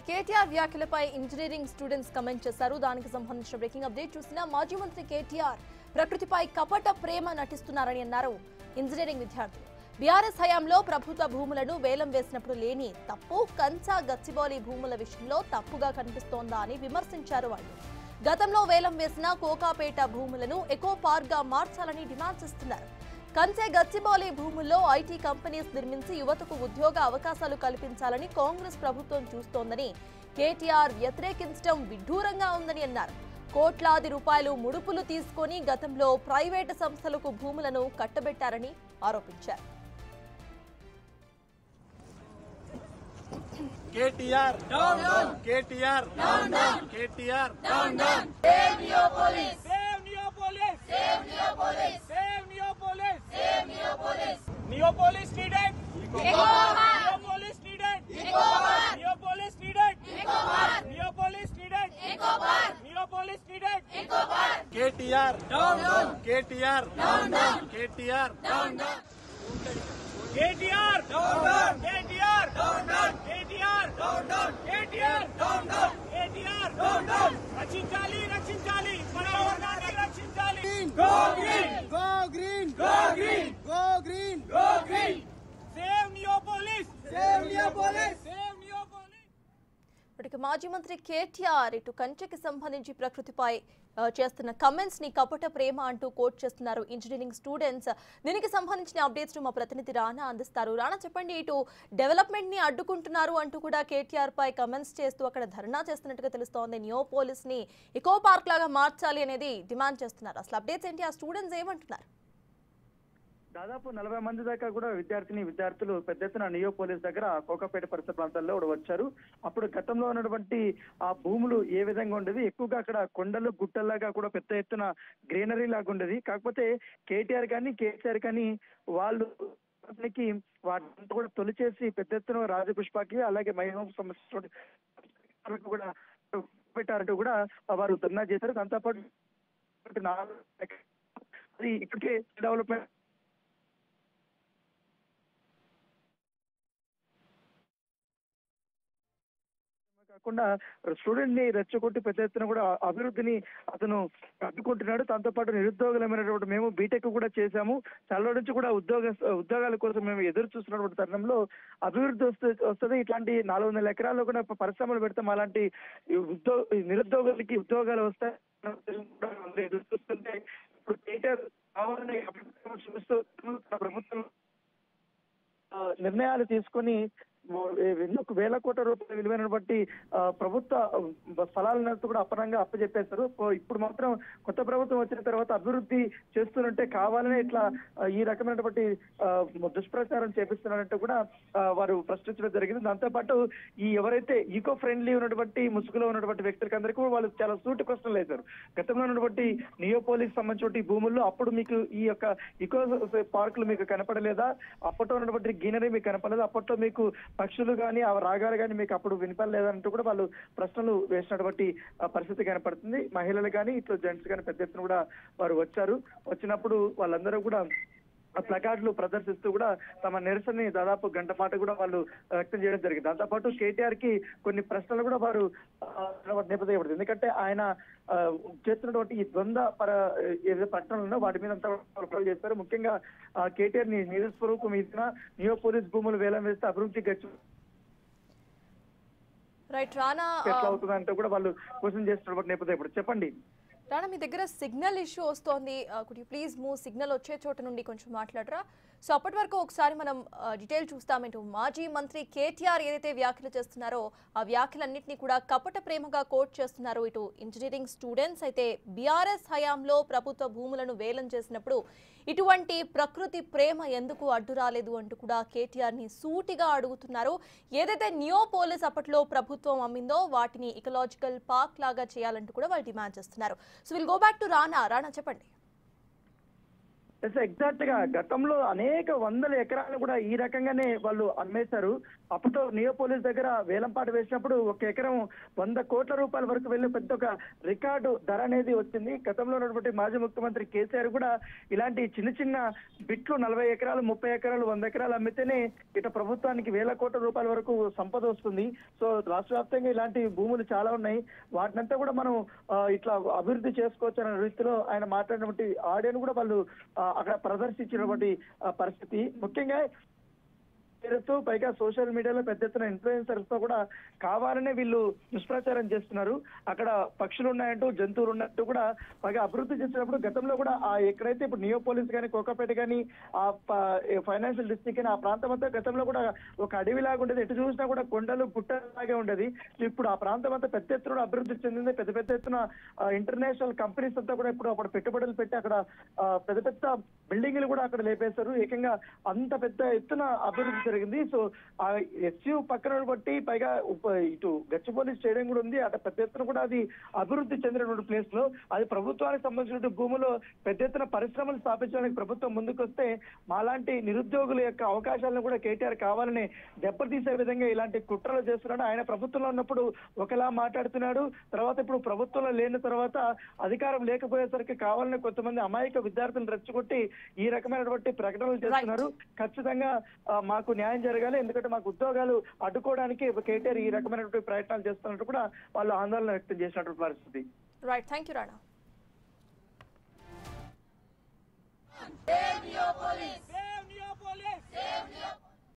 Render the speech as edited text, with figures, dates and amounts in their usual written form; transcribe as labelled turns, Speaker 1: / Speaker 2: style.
Speaker 1: Right KTR వ్యాఖ్యలపై engineering students comment చేశారు. దానికి సంబంధించిన బ్రేకింగ్ అప్డేట్ చూసిన మాజీ మంత్రి కేటీఆర్ ప్రకృతిపై కపట ప్రేమ నటిస్తున్నారని అన్నారు ఇంజనీరింగ్ విద్యార్థులు. బీఆర్ఎస్ హయాంలో ప్రభుత్వ భూములను వేలం వేసినప్పుడు లేని తప్పు కంచా గచ్చిబౌలి భూముల విషయంలో తప్పుగా కనిపిస్తోందా అని విమర్శించారు వాళ్ళు. గతంలో వేలం వేసిన కోకాపేట భూములను ఎకో పార్క్ గా మార్చాలని డిమాండ్ చేస్తున్నారు. కంచె గచ్చిబౌలి భూముల్లో ఐటీ కంపెనీస్ నిర్మించి యువతకు ఉద్యోగ అవకాశాలు కల్పించాలని కాంగ్రెస్ ప్రభుత్వం చూస్తోందని కేటీఆర్ వ్యతిరేకించడం విడ్డూరంగా ఉందని అన్నారు. కోట్లాది రూపాయలు ముడుపులు తీసుకొని గతంలో ప్రైవేటు సంస్థలకు భూములను కట్టబెట్టారని ఆరోపించారు.
Speaker 2: KTR down down KTR down down KTR down down
Speaker 3: Save Neopolis
Speaker 2: save Neopolis
Speaker 3: Save Neopolis
Speaker 2: save Neopolis
Speaker 3: Save Neopolis
Speaker 2: Neopolis needed Neopolis needed Neopolis needed Neopolis needed Neopolis needed KTR down down KTR down down KTR down down KTR down down KTR down down KTR down down KTR down down KTR down down రక్షించాలి రక్షించాలి పర్యావరణాన్ని రక్షించాలి Go green Go green Go green Go green Go green Save Neopolis Save Neopolis Save Neopolis.
Speaker 1: ఇక మాజీ మంత్రి కేటీఆర్ ఇటు కంచెకి సంబంధించి ప్రకృతిపై చేస్తున్న కమెంట్స్ ని కపట ప్రేమ అంటూ కోట్ చేస్తున్నారు ఇంజనీరింగ్ స్టూడెంట్స్. దీనికి సంబంధించిన అప్డేట్స్ మా ప్రతినిధి రానా అందిస్తారు. రానా చెప్పండి, ఇటు డెవలప్మెంట్ ని అడ్డుకుంటున్నారు అంటూ కూడా కేటీఆర్ పై కమెంట్స్ చేస్తూ అక్కడ ధర్నా చేస్తున్నట్టుగా తెలుస్తోంది. నియోపోలిస్ ని ఎకో పార్క్ లాగా మార్చాలి అనేది డిమాండ్ చేస్తున్నారు. అసలు అప్డేట్స్ ఏంటి, ఆ స్టూడెంట్స్ ఏమంటున్నారు?
Speaker 4: దాదాపు 40 మంది దాకా కూడా విద్యార్థులు పెద్ద ఎత్తున నియోపోలిస్ దగ్గర కోకాపేట పరిసర ప్రాంతాల్లో కూడా వచ్చారు. అప్పుడు గతంలో ఉన్నటువంటి ఆ భూములు ఏ విధంగా ఉండేది, ఎక్కువగా అక్కడ కొండలు గుట్టల్లాగా కూడా పెద్ద ఎత్తున గ్రీనరీ లాగా ఉండేది. కాకపోతే కేటీఆర్ కానీ వాళ్ళు వాటిని కూడా తొలిచేసి పెద్ద ఎత్తున రాజపుష్పకి అలాగే మహిళ సమస్య కూడా పెట్టారంటూ కూడా వారు ధర్నా చేశారు. దాంతోపాటు అది ఇప్పటికే డెవలప్మెంట్ కాకుండా స్టూడెంట్ ని రెచ్చగొట్టి పెద్ద ఎత్తున కూడా అభివృద్ధిని అతను అడ్డుకుంటున్నాడు. దాంతో పాటు నిరుద్యోగులమైనటువంటి మేము బీటెక్ కూడా చేశాము, చాలా నుంచి కూడా ఉద్యోగాల కోసం మేము ఎదురు చూస్తున్నటువంటి తరుణంలో అభివృద్ధి వస్తుంది, ఇట్లాంటి 400 ఎకరాల్లో కూడా పరిశ్రమలు పెడతాం, అలాంటి నిరుద్యోగులకి ఉద్యోగాలు వస్తాయి ఎదురు చూస్తుంటే ఇప్పుడు కేటీఆర్ కావాలని చూపిస్తూ ప్రభుత్వం నిర్ణయాలు తీసుకొని ఎన్నో వేల కోట్ల రూపాయల విలువైనటువంటి ప్రభుత్వ స్థలాలను కూడా అపరంగా అప్పచెప్పేస్తారు. ఇప్పుడు మాత్రం కొత్త ప్రభుత్వం వచ్చిన తర్వాత అభివృద్ధి చేస్తున్నట్టే కావాలనే ఇట్లా ఈ రకమైనటువంటి దుష్ప్రచారం చేపిస్తున్నారంటే కూడా వారు ప్రశ్నించడం జరిగింది. దాంతోపాటు ఈ ఎవరైతే ఈకో ఫ్రెండ్లీ ఉన్నటువంటి ముసుగులో ఉన్నటువంటి వ్యక్తులకి అందరికీ వాళ్ళు చాలా సూటి ప్రశ్నలు వేశారు. గతంలో ఉన్నటువంటి నియోపోలిస్ సంబంధించిన భూముల్లో అప్పుడు మీకు ఈ యొక్క ఈకో పార్కులు మీకు కనపడలేదా, అప్పట్లో ఉన్నటువంటి గ్రీనరీ మీకు కనపడలేదు, అప్పట్లో మీకు పక్షులు కానీ ఆ రాగాలు కానీ మీకు అప్పుడు వినపడలేదంటూ కూడా వాళ్ళు ప్రశ్నలు వేసినటువంటి పరిస్థితి కనపడుతుంది. మహిళలు కానీ ఇట్లా జెంట్స్ కానీ పెద్ద ఎత్తున కూడా వారు వచ్చినప్పుడు వాళ్ళందరూ కూడా ప్లకార్డులు ప్రదర్శిస్తూ కూడా తమ నిరసనని దాదాపు గంట పాటు కూడా వాళ్ళు వ్యక్తం చేయడం జరిగింది. దాంతోపాటు కేటీఆర్ కి కొన్ని ప్రశ్నలు కూడా వారు నేపథ్యపడుతుంది. ఎందుకంటే ఆయన చేస్తున్నటువంటి ఈ ద్వంద్వ ఏదైతే ప్రకటనలు వాటి మీద అంతా చేస్తారు. ముఖ్యంగా కేటీఆర్ ని నిజస్వరూపం ఇచ్చిన నియోపోలిస్ భూములు వేలం వేస్తే అభివృద్ధి ఎట్లా అవుతుందంటే కూడా వాళ్ళు క్వశ్చన్ చేస్తున్నటువంటి నేపథ్యం. చెప్పండి
Speaker 1: రానా, మీ దగ్గర సిగ్నల్ ఇష్యూ వస్తోంది, could you please move, signal వచ్చే చోట నుండి కొంచెం మాట్లాడరా? సో అప్పటి వరకు ఒకసారి మనం డీటెయిల్ చూస్తామేంటో. మాజీ మంత్రి కేటీఆర్ ఏదైతే వ్యాఖ్యలు చేస్తున్నారో ఆ వ్యాఖ్యలన్నింటినీ కూడా కపట ప్రేమగా కోట్ చేస్తున్నారు ఇటు ఇంజనీరింగ్ స్టూడెంట్స్. అయితే బీఆర్ఎస్ హయాంలో ప్రభుత్వ భూములను వేలం చేసినప్పుడు ఇటువంటి ప్రకృతి ప్రేమ ఎందుకు అడ్డు రాలేదు అంటూ కూడా కేటీఆర్ ని సూటిగా అడుగుతున్నారు. ఏదైతే నియోపోలిస్ అప్పట్లో ప్రభుత్వం అమ్మిందో వాటిని ఇకలాజికల్ పార్క్ లాగా చేయాలంటూ కూడా వాళ్ళు డిమాండ్ చేస్తున్నారు. So will go back to రానా. రానా చెప్పండి.
Speaker 4: ఎగ్జాక్ట్ గా గతంలో అనేక వందల ఎకరాలు కూడా ఈ రకంగానే వాళ్ళు అమ్మేశారు. అప్పట్లో నియోపోలిస్ దగ్గర వేలంపాట వేసినప్పుడు ఒక ఎకరం 100 కోట్ల రూపాయల వరకు వెళ్ళి పెద్ద ఒక రికార్డు ధర అనేది వచ్చింది. గతంలో ఉన్నటువంటి మాజీ ముఖ్యమంత్రి కేసీఆర్ కూడా ఇలాంటి చిన్న చిన్న బిట్లు 40 ఎకరాలు 30 ఎకరాలు 100 ఎకరాలు అమ్మితేనే ఇటు ప్రభుత్వానికి వేల కోట్ల రూపాయల వరకు సంపద వస్తుంది. సో రాష్ట్ర వ్యాప్తంగా ఇలాంటి భూములు చాలా ఉన్నాయి. వాటినంతా కూడా మనం ఇట్లా అభివృద్ధి చేసుకోవచ్చు అనే రీతిలో ఆయన మాట్లాడినటువంటి ఆడియోను కూడా వాళ్ళు అక్కడ ప్రదర్శించినటువంటి పరిస్థితి. ముఖ్యంగా పేరుతో పైగా సోషల్ మీడియాలో పెద్ద ఎత్తున ఇన్ఫ్లుయెన్సర్స్ తో కూడా కావాలనే వీళ్ళు దుష్ప్రచారం చేస్తున్నారు. అక్కడ పక్షులు ఉన్నాయంటూ జంతువులు ఉన్నట్టు కూడా పైగా అభివృద్ధి చేసినప్పుడు గతంలో కూడా ఎక్కడైతే ఇప్పుడు నియోపోలిస్ కానీ కోకాపేట కానీ ఆ ఫైనాన్షియల్ డిస్ట్రిక్ట్ కానీ ఆ ప్రాంతం అంతా గతంలో కూడా ఒక అడవిలాగా ఉండేది. ఎటు చూసినా కూడా కొండలు గుట్టలాగే ఉండేది. ఇప్పుడు ఆ ప్రాంతం అంతా పెద్ద ఎత్తున అభివృద్ధి చెందింది. పెద్ద పెద్ద ఎత్తున ఇంటర్నేషనల్ కంపెనీస్ అంతా కూడా ఇప్పుడు అక్కడ పెట్టుబడులు పెట్టి అక్కడ పెద్ద పెద్ద బిల్డింగ్లు కూడా అక్కడ లేపేశారు. ఏకంగా అంత పెద్ద ఎత్తున అభివృద్ధి జరిగింది. సో ఆ ఎస్యూ పక్కన బట్టి పైగా ఇటు గచ్చిబౌలి స్టేడియం కూడా ఉంది. అటు పెద్ద ఎత్తున కూడా అది అభివృద్ధి చెందినటువంటి ప్లేస్ లో అది ప్రభుత్వానికి సంబంధించిన భూములో పెద్ద ఎత్తున పరిశ్రమలు స్థాపించడానికి ప్రభుత్వం ముందుకు వస్తే మాలాంటి నిరుద్యోగుల యొక్క అవకాశాలను కూడా కేటీఆర్ కావాలని దెబ్బతీసే విధంగా ఇలాంటి కుట్రలు చేస్తున్నాడు. ఆయన ప్రభుత్వంలో ఉన్నప్పుడు ఒకలా మాట్లాడుతున్నాడు. తర్వాత ఇప్పుడు ప్రభుత్వంలో లేని తర్వాత అధికారం లేకపోయేసరికి కావాలని కొంతమంది అమాయక విద్యార్థులను రెచ్చగొట్టి ఈ రకమైనటువంటి ప్రకటనలు చేస్తున్నారు. ఖచ్చితంగా మాకు న్యాయం జరగాలి, ఎందుకంటే మాకు ఉద్యోగాలు అడ్డుకోవడానికి కేటీఆర్ ఈ రకమైనటువంటి ప్రయత్నాలు చేస్తున్నట్టు కూడా వాళ్ళు ఆందోళన వ్యక్తం చేసినటువంటి పరిస్థితి.
Speaker 1: Right, thank you Rana.
Speaker 3: Save Neopolis!
Speaker 2: Save Neopolis!
Speaker 3: Save Neopolis!